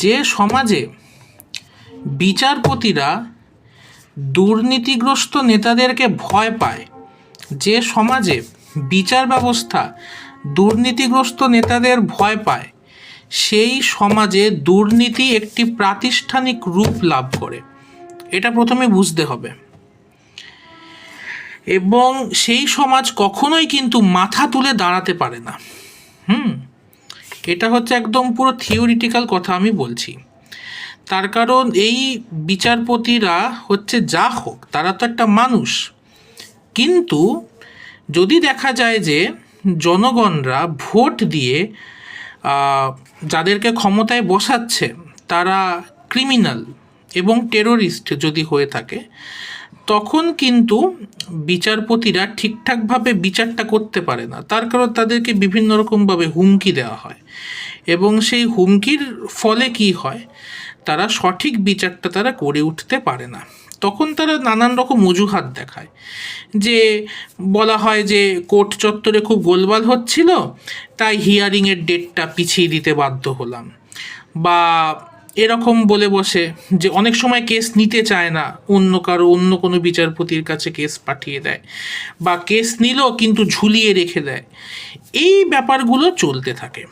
যে সমাজে বিচারপতিরা দুর্নীতিগ্রস্ত নেতাদেরকে ভয় পায়, যে সমাজে বিচার ব্যবস্থা দুর্নীতিগ্রস্ত নেতাদের ভয় পায়, সেই সমাজে দুর্নীতি একটি প্রাতিষ্ঠানিক রূপ লাভ করে। এটা প্রথমে বুঝতে হবে। এবং সেই সমাজ কখনোই কিন্তু মাথা তুলে দাঁড়াতে পারে না। এটা হচ্ছে একদম পুরো থিওরিটিক্যাল কথা আমি বলছি। তার কারণ এই বিচারপতিরা হচ্ছে যা হোক, তারা তো একটা মানুষ। কিন্তু যদি দেখা যায় যে জনগণরা ভোট দিয়ে যাদেরকে ক্ষমতায় বসাচ্ছে তারা ক্রিমিনাল এবং টেরোরিস্ট যদি হয়ে থাকে, তখন কিন্তু বিচারপতিরা ঠিকঠাকভাবে বিচারটা করতে পারে না। তার কারণ তাদেরকে বিভিন্ন রকমভাবে হুমকি দেওয়া হয়, এবং সেই হুমকির ফলে কি হয়, তারা সঠিক বিচারটা তারা করে উঠতে পারে না। তখন তারা নানান রকম অজুহাত দেখায়, যে বলা হয় যে কোর্ট চত্বরে খুব গোলমাল হচ্ছিল, তাই হিয়ারিংয়ের ডেটটা পিছিয়ে দিতে বাধ্য হলাম, বা এরকম বলে বসে যে অনেক সময় কেস নিতে চায় না, অন্য কোনো বিচারপতির কাছে কেস পাঠিয়ে দেয়, বা কেস নিল কিন্তু ঝুলিয়ে রেখে দেয়। এই ব্যাপারগুলো চলতে থাকে।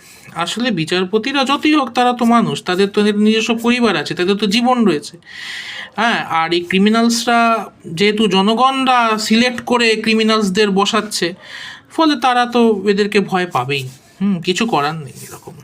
আসলে বিচারপতিরা যতই হোক, তারা তো মানুষ, তাদের তো নিজস্ব পরিবার আছে, তাদের তো জীবন রয়েছে। হ্যাঁ, আর এই ক্রিমিনালসরা যেহেতু জনগণরা সিলেক্ট করে ক্রিমিনালসদের বসাচ্ছে, ফলে তারা তো এদেরকে ভয় পাবেই। কিছু করার নেই এরকম।